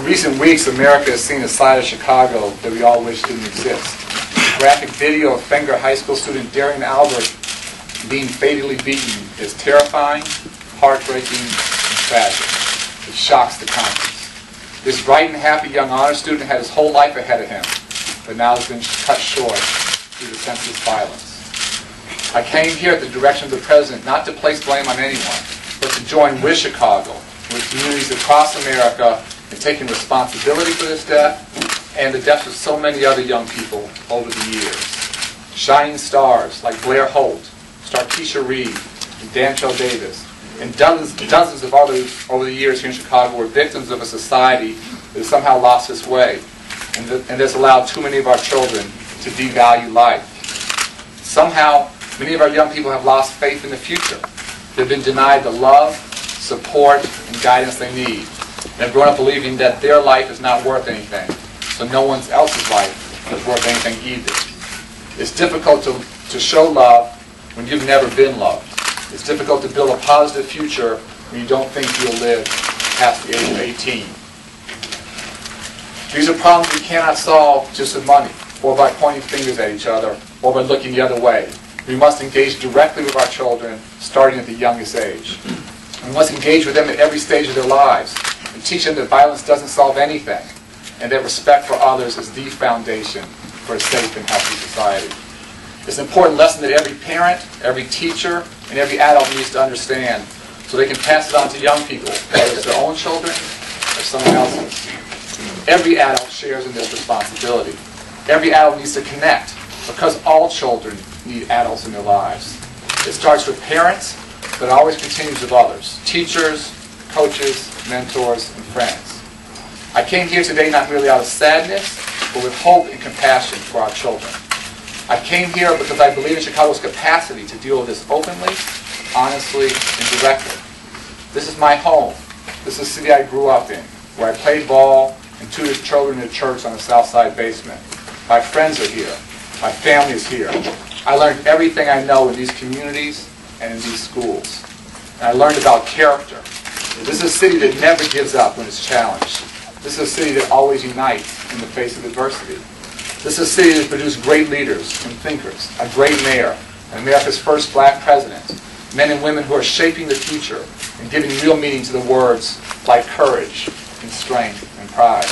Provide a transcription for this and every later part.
recent weeks, America has seen a side of Chicago that we all wish didn't exist. A graphic video of Fenger High School student Darren Albert being fatally beaten is terrifying, heartbreaking, and tragic. It shocks the conscience. This bright and happy young honor student had his whole life ahead of him, but now has been cut short due to senseless violence. I came here at the direction of the President not to place blame on anyone, but to join with Chicago, with communities across America, in taking responsibility for this death and the deaths of so many other young people over the years. Shining stars like Blair Holt, Starkeisha Reed, and Dantrell Davis, and dozens of others over the years here in Chicago were victims of a society that has somehow lost its way and that's allowed too many of our children to devalue life. Somehow, many of our young people have lost faith in the future. They've been denied the love, support, and guidance they need. And have grown up believing that their life is not worth anything, so no one else's life is worth anything either. It's difficult to show love when you've never been loved. It's difficult to build a positive future when you don't think you'll live past the age of 18. These are problems we cannot solve just with money, or by pointing fingers at each other, or by looking the other way. We must engage directly with our children, starting at the youngest age. We must engage with them at every stage of their lives, and teach them that violence doesn't solve anything, and that respect for others is the foundation for a safe and healthy society. It's an important lesson that every parent, every teacher, and every adult needs to understand, so they can pass it on to young people, whether it's their own children or someone else's. Every adult shares in this responsibility. Every adult needs to connect, because all children need adults in their lives. It starts with parents, but it always continues with others: teachers, coaches, mentors, and friends. I came here today not merely out of sadness, but with hope and compassion for our children. I came here because I believe in Chicago's capacity to deal with this openly, honestly, and directly. This is my home. This is the city I grew up in, where I played ball and tutored children in a church on the South Side basement. My friends are here. My family is here. I learned everything I know in these communities and in these schools. And I learned about character. This is a city that never gives up when it's challenged. This is a city that always unites in the face of adversity. This is a city that has produced great leaders and thinkers, a great mayor, and America's first black president, men and women who are shaping the future and giving real meaning to the words like courage and strength and pride.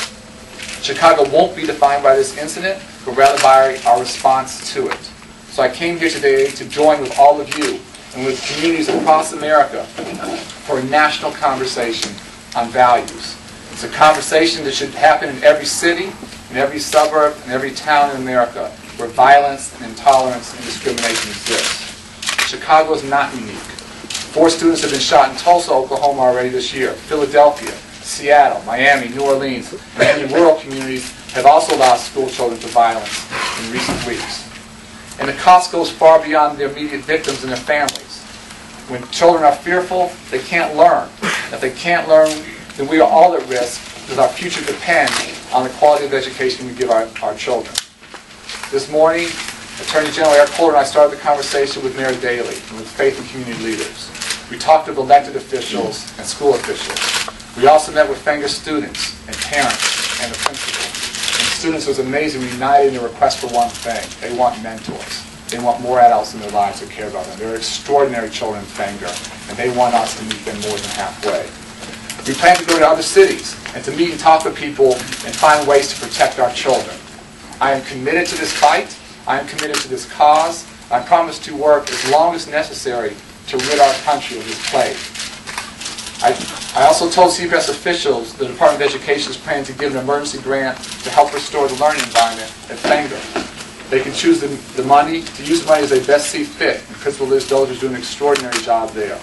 Chicago won't be defined by this incident, but rather by our response to it. So I came here today to join with all of you and with communities across America for a national conversation on values. It's a conversation that should happen in every city, in every suburb, and every town in America where violence and intolerance and discrimination exist. Chicago is not unique. 4 students have been shot in Tulsa, Oklahoma already this year. Philadelphia, Seattle, Miami, New Orleans, and many rural communities have also lost school children to violence in recent weeks. And the cost goes far beyond their immediate victims and their families. When children are fearful, they can't learn. If they can't learn, then we are all at risk, because our future depends on the quality of education we give our children. This morning, Attorney General Eric Holder and I started the conversation with Mayor Daley and with faith and community leaders. We talked with elected officials and school officials. We also met with Fenger students and parents and the principal. And students, was amazing, united in their request for one thing. They want mentors. They want more adults in their lives who care about them. They're extraordinary children in Fenger, and they want us to meet them more than halfway. We plan to go to other cities and to meet and talk with people and find ways to protect our children. I am committed to this fight. I am committed to this cause. I promise to work as long as necessary to rid our country of this plague. I also told CPS officials the Department of Education is planning to give an emergency grant to help restore the learning environment at Fenger. They can choose the money, to use the money as they best see fit, and Principal Liz Dozier is doing an extraordinary job there.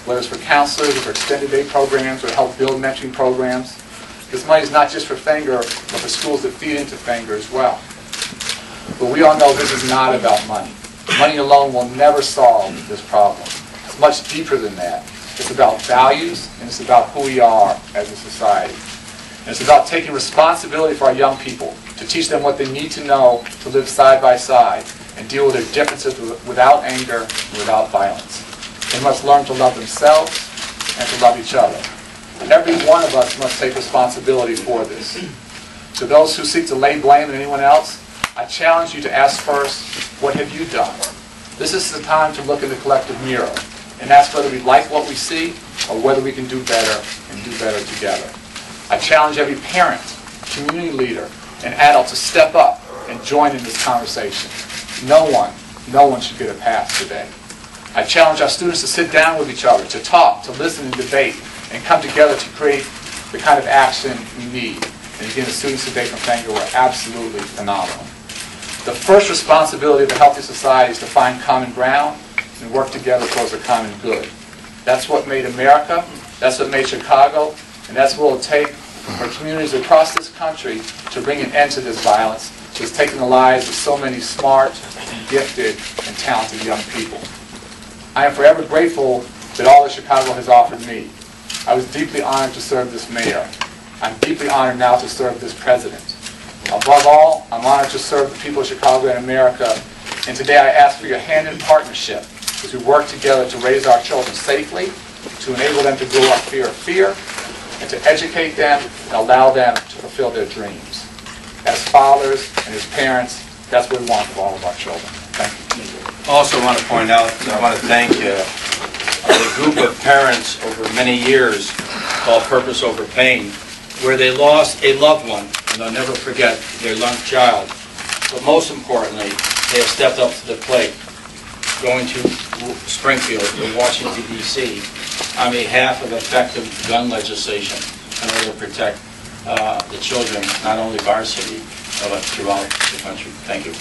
Whether it's for counselors or for extended day programs or to help build mentoring programs. This money is not just for Fenger, but for schools that feed into Fenger as well. But we all know this is not about money. Money alone will never solve this problem. It's much deeper than that. It's about values, and it's about who we are as a society. And it's about taking responsibility for our young people, to teach them what they need to know to live side by side and deal with their differences without anger and without violence. They must learn to love themselves and to love each other. Every one of us must take responsibility for this. To those who seek to lay blame on anyone else, I challenge you to ask first, what have you done? This is the time to look in the collective mirror and ask whether we like what we see or whether we can do better and do better together. I challenge every parent, community leader, and adult to step up and join in this conversation. No one should get a pass today. I challenge our students to sit down with each other, to talk, to listen and debate, and come together to create the kind of action we need. And again, the students today from Fenger were absolutely phenomenal. The first responsibility of a healthy society is to find common ground and work together towards a common good. That's what made America, that's what made Chicago, and that's what it will take for communities across this country to bring an end to this violence, which has taken the lives of so many smart, gifted, and talented young people. I am forever grateful that all that Chicago has offered me. I was deeply honored to serve this mayor. I'm deeply honored now to serve this president. Above all, I'm honored to serve the people of Chicago and America, and today I ask for your hand in partnership as we work together to raise our children safely, to enable them to grow up fear of fear, and to educate them and allow them to fulfill their dreams. As fathers and as parents, that's what we want for all of our children. Thank you. Also want to point out, I want to thank the group of parents over many years called Purpose Over Pain, where they lost a loved one, and they'll never forget their young child. But most importantly, they have stepped up to the plate, going to Springfield and Washington, D.C. on behalf of effective gun legislation in order to protect the children, not only of our city, but throughout the country. Thank you.